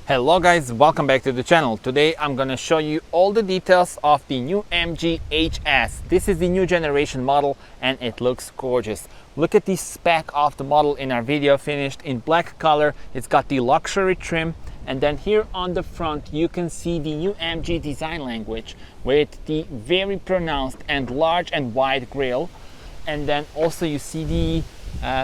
Hello guys, welcome back to the channel. Today I'm gonna show you all the details of the new MG HS. This is the new generation model and it looks gorgeous. Look at the spec of the model in our video, finished in black color. It's got the luxury trim, and then here on the front you can see the new MG design language with the very pronounced and large and wide grille. And then also you see the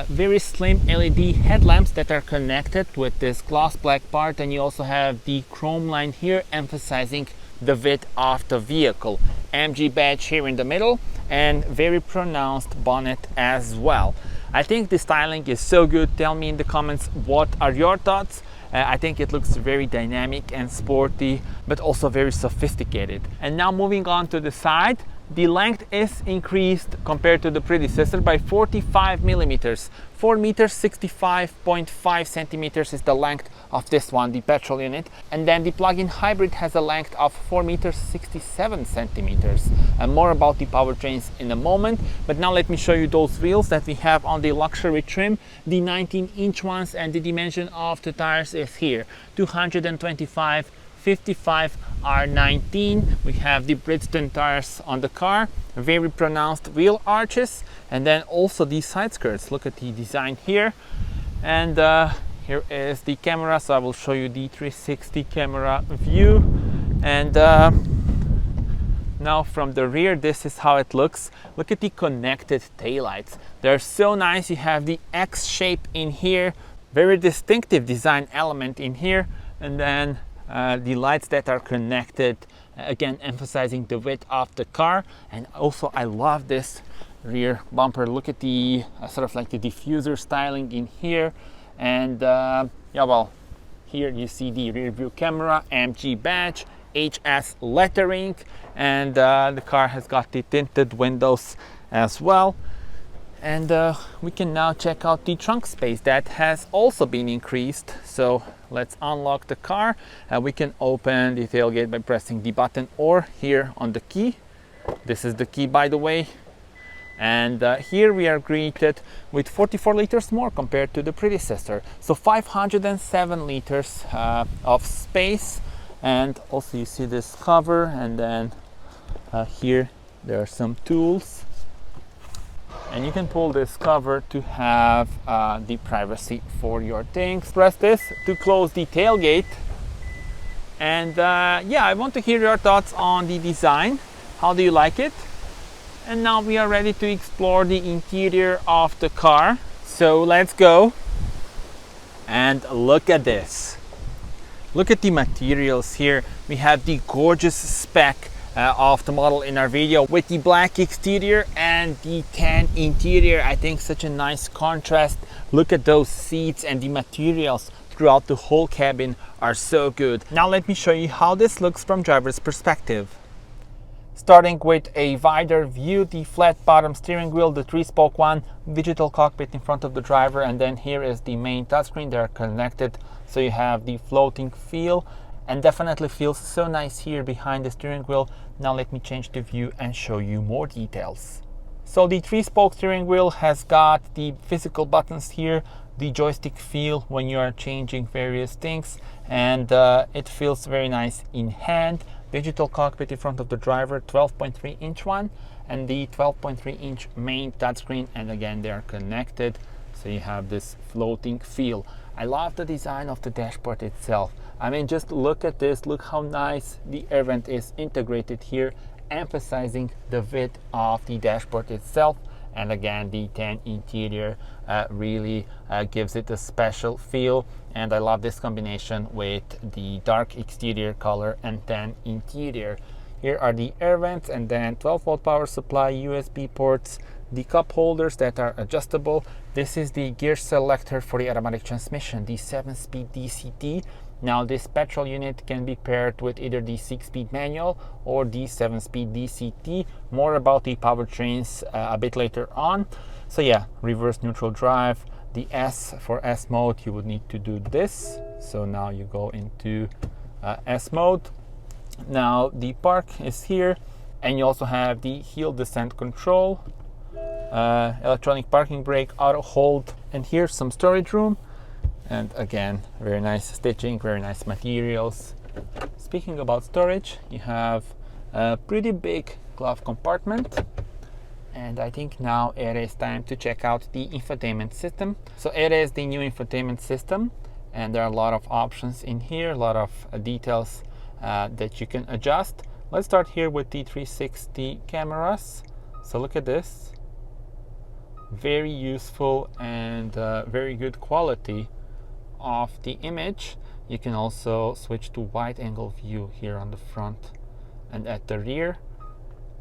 very slim LED headlamps that are connected with this gloss black part, and you also have the chrome line here emphasizing the width of the vehicle. MG badge here in the middle and very pronounced bonnet as well. I think the styling is so good. Tell me in the comments what are your thoughts. I think it looks very dynamic and sporty, but also very sophisticated. And now moving on to the side, the length is increased compared to the predecessor by 45 millimeters. 4 meters 65.5 centimeters is the length of this one, the petrol unit. And then the plug-in hybrid has a length of 4 meters 67 centimeters. And more about the powertrains in a moment. But now let me show you those wheels that we have on the luxury trim. The 19-inch ones, and the dimension of the tires is here. 225 55 R19. We have the Bridgestone tires on the car, very pronounced wheel arches, and then also the side skirts. Look at the design here. And here is the camera, so I will show you the 360 camera view. And now from the rear, this is how it looks. Look at the connected taillights. They're so nice. You have the X shape in here, very distinctive design element in here, and then the lights that are connected, again emphasizing the width of the car. And also I love this rear bumper. Look at the sort of like the diffuser styling in here. And yeah, well, here you see the rear view camera, MG badge, HS lettering, and the car has got the tinted windows as well. And we can now check out the trunk space that has also been increased. So let's unlock the car. We can open the tailgate by pressing the button or here on the key. This is the key, by the way. And here we are greeted with 44 liters more compared to the predecessor. So 507 liters of space. And also you see this cover, and then here there are some tools. And you can pull this cover to have the privacy for your things. Press this to close the tailgate. And yeah, I want to hear your thoughts on the design. How do you like it? And now we are ready to explore the interior of the car. So let's go and look at this. Look at the materials here. We have the gorgeous spec of the model in our video with the black exterior and the tan interior. I think such a nice contrast. Look at those seats, and the materials throughout the whole cabin are so good. Now let me show you how this looks from driver's perspective. Starting with a wider view, the flat bottom steering wheel, the 3-spoke one, digital cockpit in front of the driver, and then here is the main touchscreen. They are connected, so you have the floating feel. And definitely feels so nice here behind the steering wheel. Now let me change the view and show you more details. So the 3-spoke steering wheel has got the physical buttons here, the joystick feel when you are changing various things, and it feels very nice in hand. Digital cockpit in front of the driver, 12.3 inch one, and the 12.3 inch main touchscreen, and again they are connected, so you have this floating feel. I love the design of the dashboard itself. I mean, just look at this. Look how nice the air vent is integrated here, emphasizing the width of the dashboard itself. And again, the tan interior really gives it a special feel. And I love this combination with the dark exterior color and tan interior. Here are the air vents, and then 12-volt power supply, USB ports, the cup holders that are adjustable. This is the gear selector for the automatic transmission, the 7-speed DCT. Now this petrol unit can be paired with either the 6-speed manual or the 7-speed DCT. More about the powertrains a bit later on. So yeah, reverse neutral drive. The S for S mode, you would need to do this. So now you go into S mode. Now the park is here, and you also have the hill descent control, electronic parking brake, auto hold, and here's some storage room. And again, very nice stitching, very nice materials. Speaking about storage, you have a pretty big glove compartment. And I think now it is time to check out the infotainment system. So it is the new infotainment system, and there are a lot of options in here, a lot of details that you can adjust. Let's start here with the 360 cameras. So look at this. Very useful and very good quality of the image. You can also switch to wide angle view here on the front and at the rear.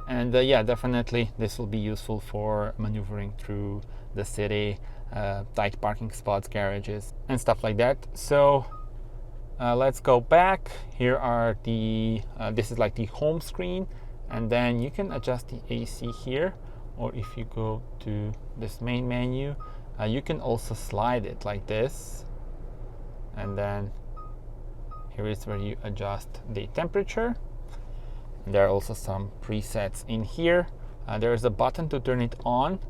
And yeah, definitely this will be useful for maneuvering through the city, tight parking spots, garages, and stuff like that. So let's go back. Here are the, this is like the home screen, and then you can adjust the AC here, or if you go to this main menu, you can also slide it like this. And then here is where you adjust the temperature. There are also some presets in here. There is a button to turn it on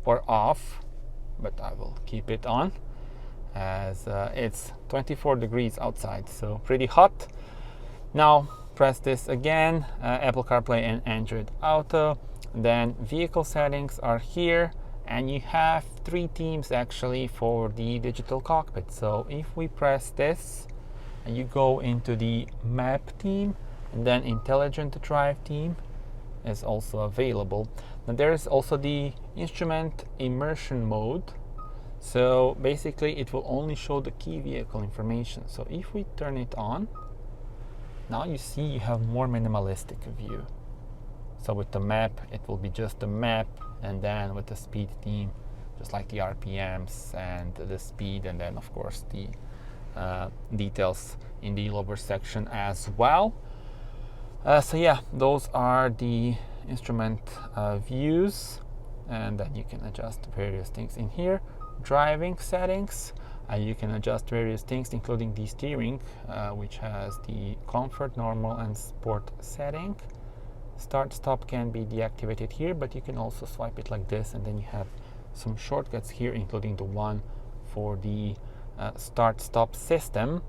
or off, but I will keep it on as it's 24 degrees outside, so pretty hot. Now press this again, Apple CarPlay and Android Auto. Then vehicle settings are here, and you have 3 themes actually for the digital cockpit. So if we press this and you go into the map theme, and then intelligent drive theme is also available. Now there is also the instrument immersion mode. So basically it will only show the key vehicle information. So if we turn it on, now you see you have more minimalistic view. So with the map, it will be just the map, and then with the speed theme, just like the RPMs and the speed, and then of course the details in the lower section as well. So yeah, those are the instrument views, and then you can adjust various things in here. Driving settings, you can adjust various things, including the steering, which has the comfort, normal, and sport setting. Start stop can be deactivated here, but you can also swipe it like this, and then you have some shortcuts here, including the one for the start stop system.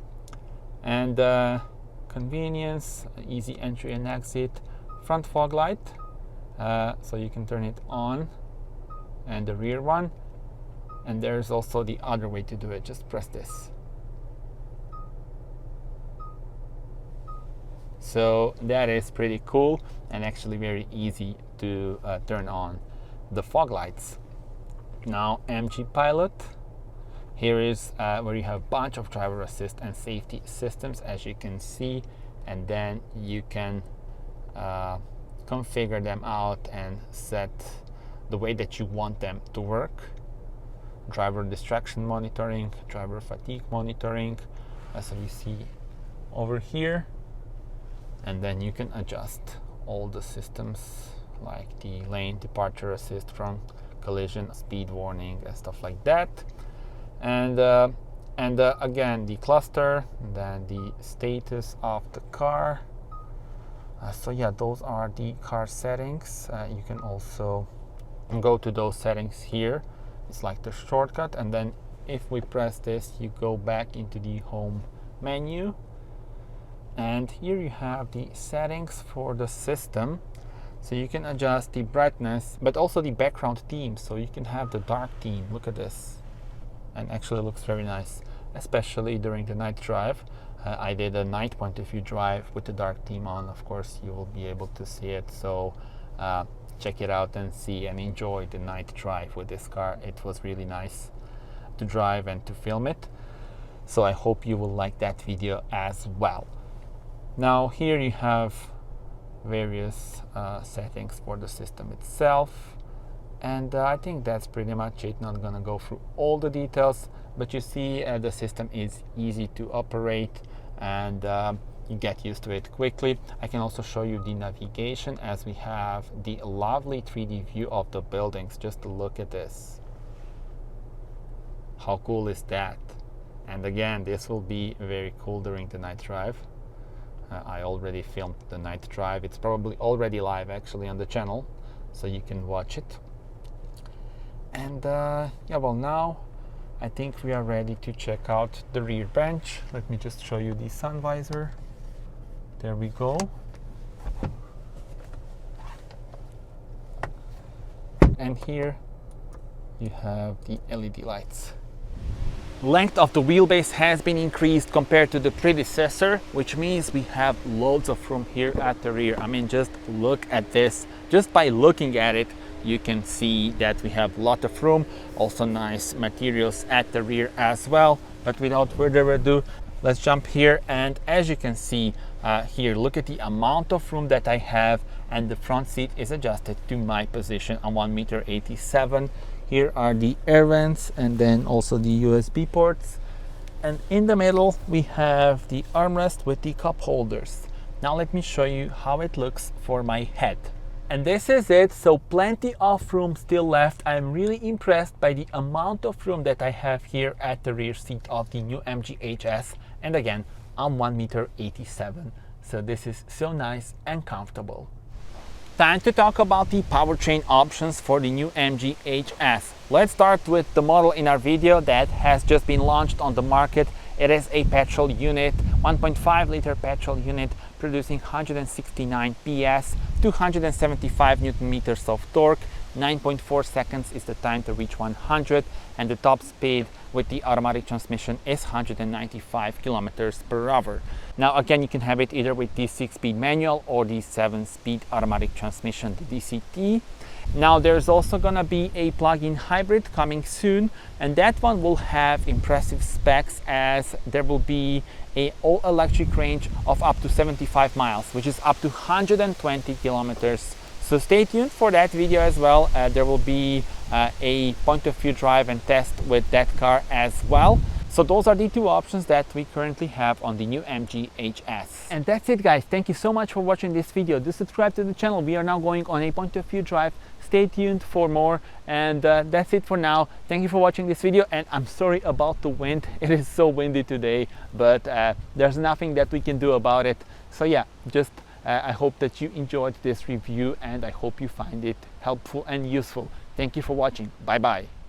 And convenience, easy entry and exit, front fog light, so you can turn it on, and the rear one. And there's also the other way to do it, just press this. So that is pretty cool and actually very easy to turn on the fog lights. Now MG Pilot, here is where you have a bunch of driver assist and safety systems, as you can see, and then you can configure them out and set the way that you want them to work. Driver distraction monitoring, driver fatigue monitoring, as you see over here, and then you can adjust all the systems like the lane departure assist from collision, speed warning, and stuff like that. And again, the cluster, and then the status of the car. So yeah, those are the car settings. You can also go to those settings here. It's like the shortcut, and then if we press this, you go back into the home menu, and here you have the settings for the system. So you can adjust the brightness, but also the background theme. So you can have the dark theme. Look at this, and actually looks very nice, especially during the night drive. I did a night point of view drive with the dark theme on. Of course, you will be able to see it. So check it out and see and enjoy the night drive with this car. It was really nice to drive and to film it. So I hope you will like that video as well. Now here you have various settings for the system itself, and I think that's pretty much it. Not gonna go through all the details, but you see the system is easy to operate, and you get used to it quickly. I can also show you the navigation, as we have the lovely 3D view of the buildings. Just look at this. How cool is that? And again, this will be very cool during the night drive. I already filmed the night drive. It's probably already live actually on the channel, so you can watch it. And yeah, well, now I think we are ready to check out the rear bench. Let me just show you the sun visor. There we go. And here you have the LED lights. Length of the wheelbase has been increased compared to the predecessor, which means we have loads of room here at the rear. I mean, just look at this. Just by looking at it, you can see that we have a lot of room. Also nice materials at the rear as well. But without further ado, let's jump here. And as you can see here, look at the amount of room that I have, and the front seat is adjusted to my position on 1.87 m. Here are the air vents and then also the USB ports. And in the middle, we have the armrest with the cup holders. Now let me show you how it looks for my head. And this is it, so plenty of room still left. I'm really impressed by the amount of room that I have here at the rear seat of the new MG HS. And again, I'm 1.87 m, so this is so nice and comfortable. Time to talk about the powertrain options for the new MG HS. Let's start with the model in our video that has just been launched on the market. It is a petrol unit, 1.5 liter petrol unit, producing 169 PS, 275 Newton meters of torque, 9.4 seconds is the time to reach 100, and the top speed with the automatic transmission is 195 kilometers per hour. Now again, you can have it either with the 6-speed manual or the 7-speed automatic transmission, the DCT. Now there's also gonna be a plug-in hybrid coming soon, and that one will have impressive specs, as there will be a all-electric range of up to 75 miles, which is up to 120 kilometers. So stay tuned for that video as well. There will be a point of view drive and test with that car as well. So those are the two options that we currently have on the new MG HS. And that's it, guys. Thank you so much for watching this video. Do subscribe to the channel. We are now going on a point of view drive. Stay tuned for more, and that's it for now. Thank you for watching this video, and I'm sorry about the wind. It is so windy today, but there's nothing that we can do about it. So yeah, just I hope that you enjoyed this review, and I hope you find it helpful and useful. Thank you for watching. Bye bye.